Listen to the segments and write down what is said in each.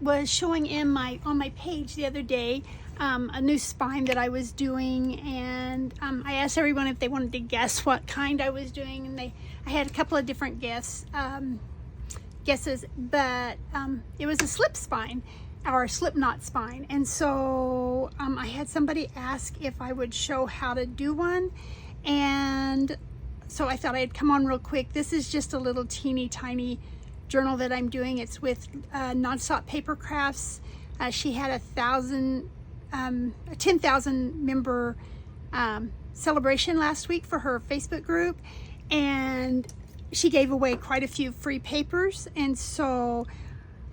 was showing on my page the other day a new spine that I was doing, and I asked everyone if they wanted to guess what kind I was doing, and I had a couple of different guesses, but it was a slip spine or a slip knot spine. And so I had somebody ask if I would show how to do one, and so I thought I'd come on real quick. This is just a little teeny tiny journal that I'm doing. It's with Nonstop Paper Crafts. She had a 10,000 member celebration last week for her Facebook group, and she gave away quite a few free papers, and so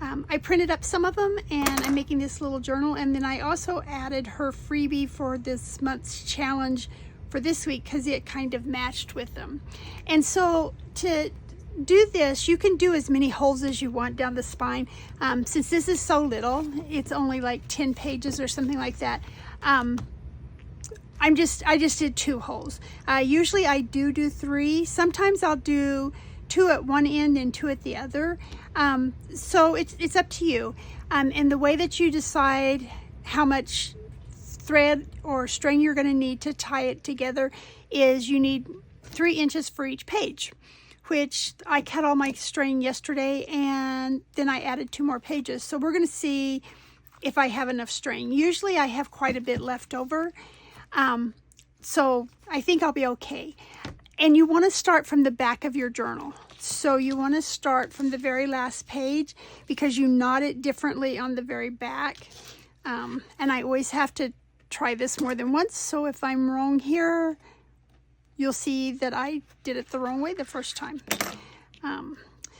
I printed up some of them, and I'm making this little journal. And then I also added her freebie for this month's challenge for this week because it kind of matched with them. And so to do this, you can do as many holes as you want down the spine. Since this is so little, it's only like 10 pages or something like that. I just did 2 holes. Usually I do 3. Sometimes I'll do 2 at one end and 2 at the other. So it's up to you. And the way that you decide how much thread or string you're going to need to tie it together is you need 3 inches for each page, which I cut all my string yesterday, and then I added 2 more pages. So we're going to see if I have enough string. Usually I have quite a bit left over. So I think I'll be okay. And you want to start from the back of your journal. So you want to start from the very last page because you knot it differently on the very back. And I always have to try this more than once. So if I'm wrong here, you'll see that I did it the wrong way the first time.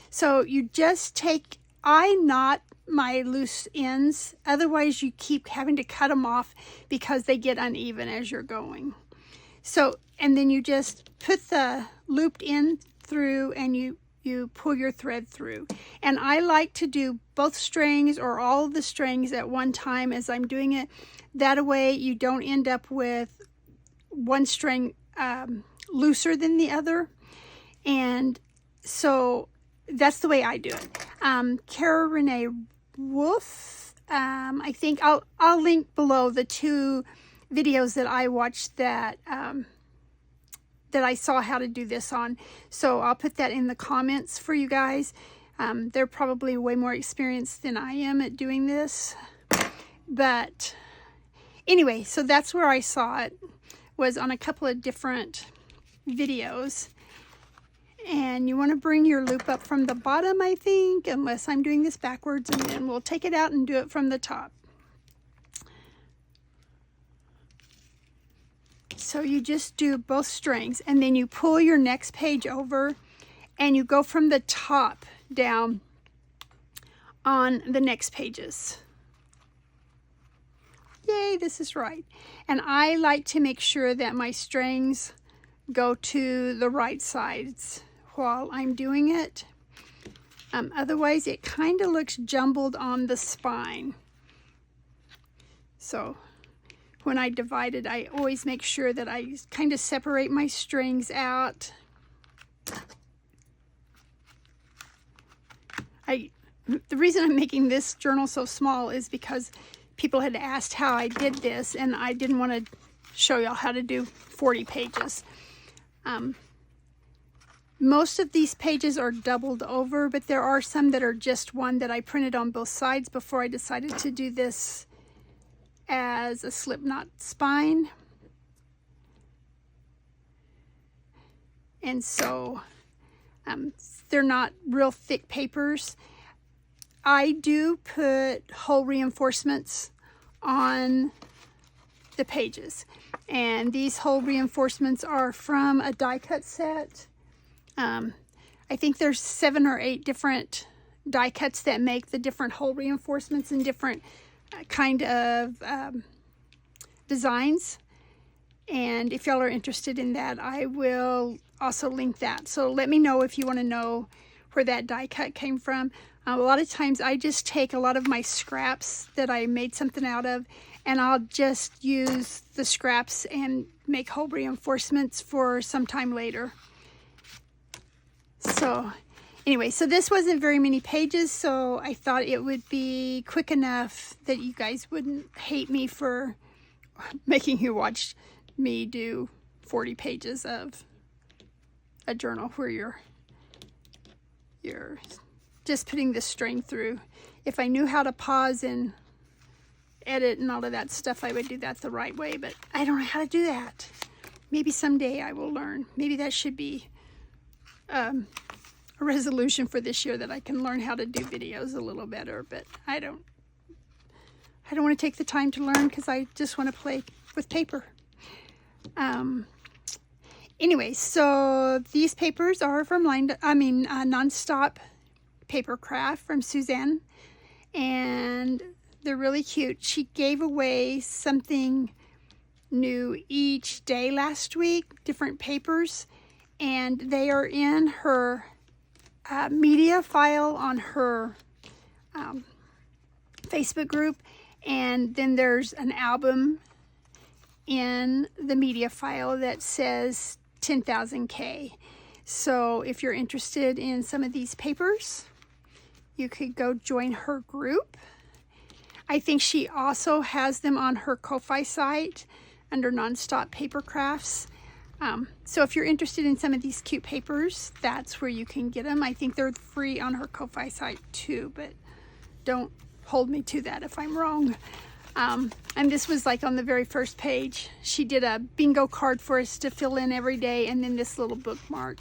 So you just I knot my loose ends. Otherwise you keep having to cut them off because they get uneven as you're going. So, and then you just put the looped end through, and you pull your thread through. And I like to do both strings or all of the strings at one time as I'm doing it. That way you don't end up with one string looser than the other. And so that's the way I do it. Cara Renee Wolf, I think I'll link below the 2 videos that I watched that I saw how to do this on. So I'll put that in the comments for you guys. They're probably way more experienced than I am at doing this. But anyway, so that's where I saw it, was on a couple of different videos. And you want to bring your loop up from the bottom, I think, unless I'm doing this backwards, and then we'll take it out and do it from the top. So you just do both strings, and then you pull your next page over, and you go from the top down on the next pages. Yay, this is right. And I like to make sure that my strings go to the right sides while I'm doing it. Otherwise it kind of looks jumbled on the spine. So when I divide it, I always make sure that I kind of separate my strings out. The reason I'm making this journal so small is because people had asked how I did this, and I didn't want to show y'all how to do 40 pages. Most of these pages are doubled over, but there are some that are just one that I printed on both sides before I decided to do this as a slip knot spine. And so they're not real thick papers. I do put hole reinforcements on the pages, and these hole reinforcements are from a die cut set. I think there's 7 or 8 different die cuts that make the different hole reinforcements and different kind of designs. And if y'all are interested in that, I will also link that. So let me know if you want to know where that die cut came from. A lot of times I just take a lot of my scraps that I made something out of, and I'll just use the scraps and make hole reinforcements for some time later. So Anyway, so this wasn't very many pages, so I thought it would be quick enough that you guys wouldn't hate me for making you watch me do 40 pages of a journal where you're just putting the string through. If I knew how to pause and edit and all of that stuff, I would do that the right way, but I don't know how to do that. Maybe someday I will learn. Maybe that should be a resolution for this year, that I can learn how to do videos a little better, but I don't want to take the time to learn because I just want to play with paper. Anyway, so these papers are from Nonstop Paper Craft from Suzanne, and they're really cute. She gave away something new each day last week, different papers, and they are in her media file on her Facebook group, and then there's an album in the media file that says 10,000K. So if you're interested in some of these papers, you could go join her group. I think she also has them on her Ko-Fi site under Nonstop Paper Crafts. So if you're interested in some of these cute papers, that's where you can get them. I think they're free on her Ko-Fi site too, but don't hold me to that if I'm wrong. And this was like on the very first page. She did a bingo card for us to fill in every day, and then this little bookmark.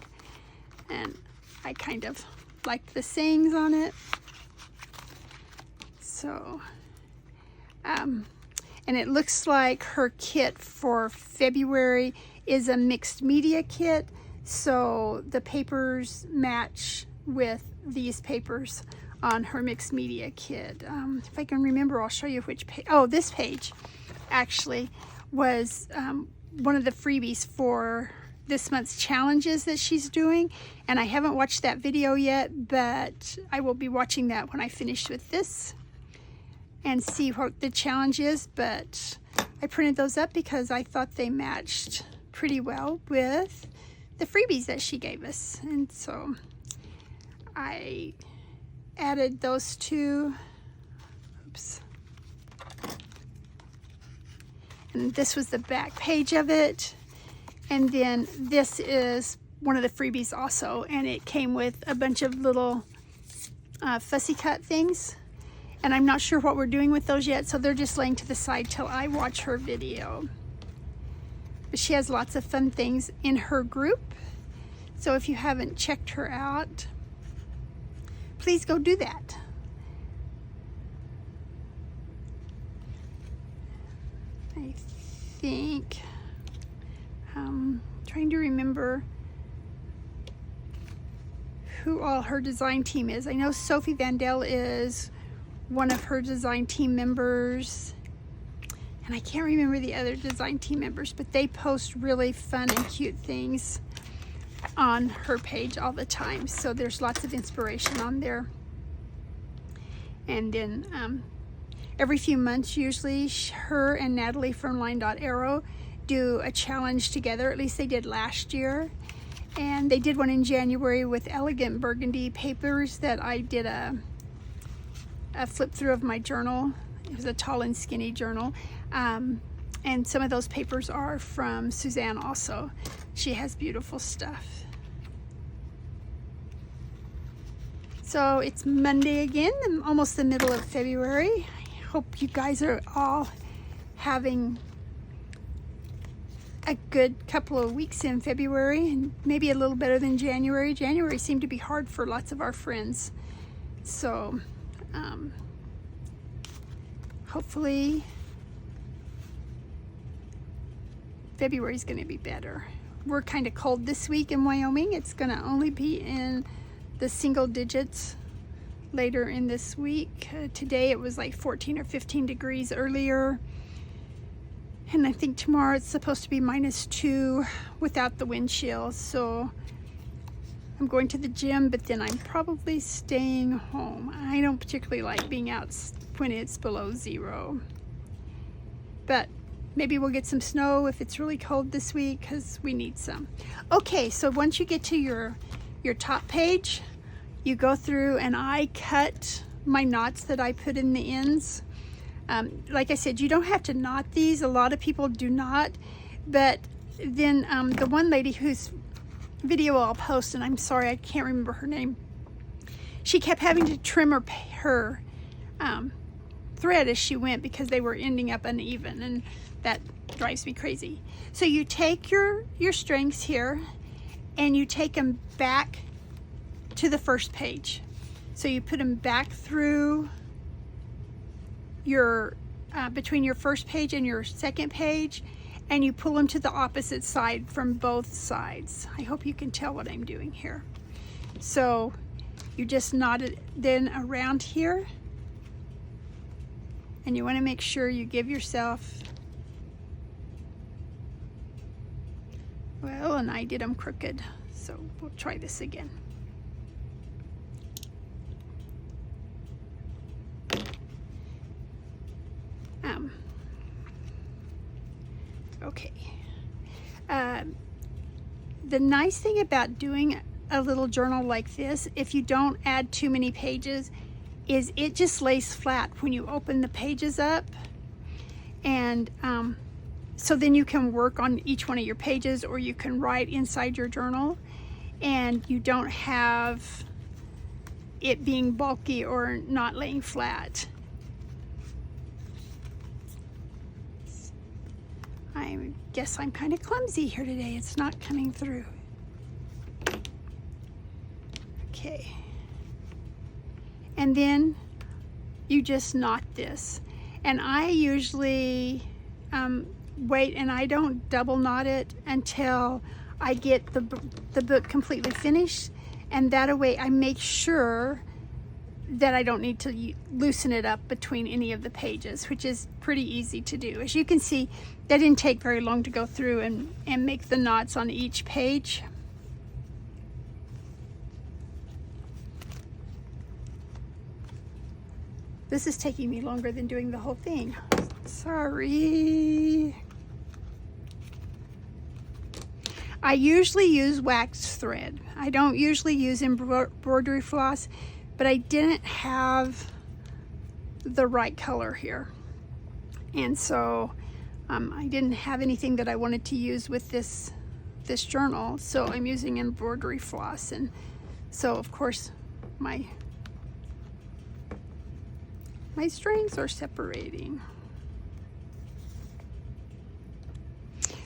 And I kind of liked the sayings on it. So, and it looks like her kit for February is a mixed media kit. So the papers match with these papers on her mixed media kit. If I can remember, I'll show you which page. Oh, this page actually was one of the freebies for this month's challenges that she's doing, and I haven't watched that video yet, but I will be watching that when I finish with this and see what the challenge is. But I printed those up because I thought they matched pretty well with the freebies that she gave us, and so I added those two. Oops. And this was the back page of it. And then this is one of the freebies also. And it came with a bunch of little fussy cut things. And I'm not sure what we're doing with those yet, so they're just laying to the side till I watch her video. But she has lots of fun things in her group. So if you haven't checked her out, please go do that. I think, trying to remember who all her design team is. I know Sophie Vandell is one of her design team members, and I can't remember the other design team members, but they post really fun and cute things on her page all the time, so there's lots of inspiration on there. And then every few months, usually her and Natalie from Line.Arrow do a challenge together. At least they did last year, and they did one in January with elegant burgundy papers that I did a flip through of my journal. It was a tall and skinny journal, and some of those papers are from Suzanne also. She has beautiful stuff. So it's Monday again, almost the middle of February. I hope you guys are all having a good couple of weeks in February, and maybe a little better than January. January seemed to be hard for lots of our friends. So hopefully February is going to be better. We're kind of cold this week in Wyoming. It's going to only be in the single digits later in this week. Today it was like 14 or 15 degrees earlier, and I think tomorrow it's supposed to be -2 without the wind chill. So I'm going to the gym, but then I'm probably staying home. I don't particularly like being out when it's below 0, but maybe we'll get some snow if it's really cold this week, because we need some. Okay, so once you get to your top page, you go through and I cut my knots that I put in the ends. Like I said, you don't have to knot these. A lot of people do not, but then the one lady whose video I'll post, and I'm sorry I can't remember her name, she kept having to trim her thread as she went because they were ending up uneven, and that drives me crazy. So you take your strings here and you take them back to the first page. So you put them back through your between your first page and your second page, and you pull them to the opposite side from both sides. I hope you can tell what I'm doing here. So you just knot it then around here, and you want to make sure you give yourself, well, and I did them crooked, so we'll try this again. Okay. The nice thing about doing a little journal like this, if you don't add too many pages, is it just lays flat when you open the pages up. And so then you can work on each one of your pages, or you can write inside your journal, and you don't have it being bulky or not laying flat. I guess I'm kind of clumsy here today. It's not coming through. Okay. And then you just knot this. And I usually wait, and I don't double knot it until I get the book completely finished. And that way I make sure that I don't need to loosen it up between any of the pages, which is pretty easy to do. As you can see, that didn't take very long to go through and make the knots on each page. This is taking me longer than doing the whole thing. Sorry. I usually use wax thread. I don't usually use embroidery floss, but I didn't have the right color here. And so I didn't have anything that I wanted to use with this journal, so I'm using embroidery floss. And so of course my strings are separating.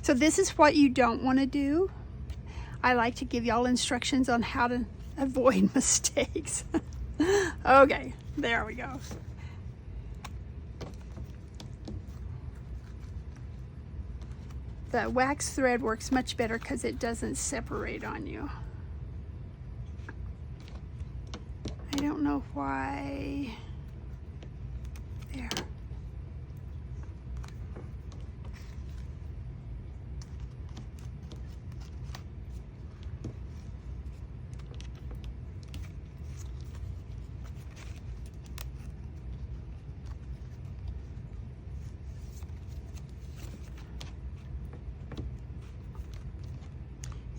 So this is what you don't want to do. I like to give y'all instructions on how to avoid mistakes. Okay, there we go. The wax thread works much better because it doesn't separate on you. I don't know why. There.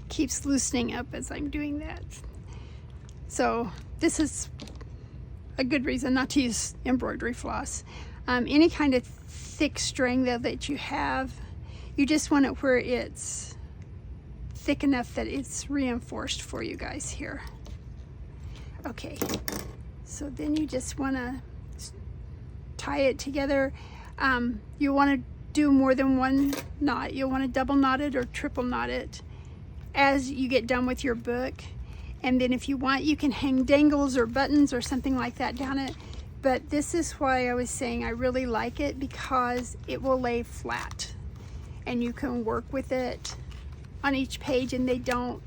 Keeps loosening up as I'm doing that. So this is a good reason not to use embroidery floss. Any kind of thick string though that you have, you just want it where it's thick enough that it's reinforced for you guys here. Okay, so then you just want to tie it together. You want to do more than one knot. You'll want to double knot it or triple knot it as you get done with your book. And then if you want, you can hang dangles or buttons or something like that down it. But this is why I was saying I really like it, because it will lay flat and you can work with it on each page, and they don't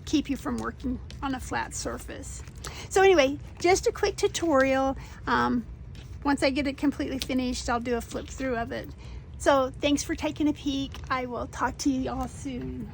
keep you from working on a flat surface. So anyway, just a quick tutorial. Once I get it completely finished, I'll do a flip through of it. So thanks for taking a peek. I will talk to you all soon.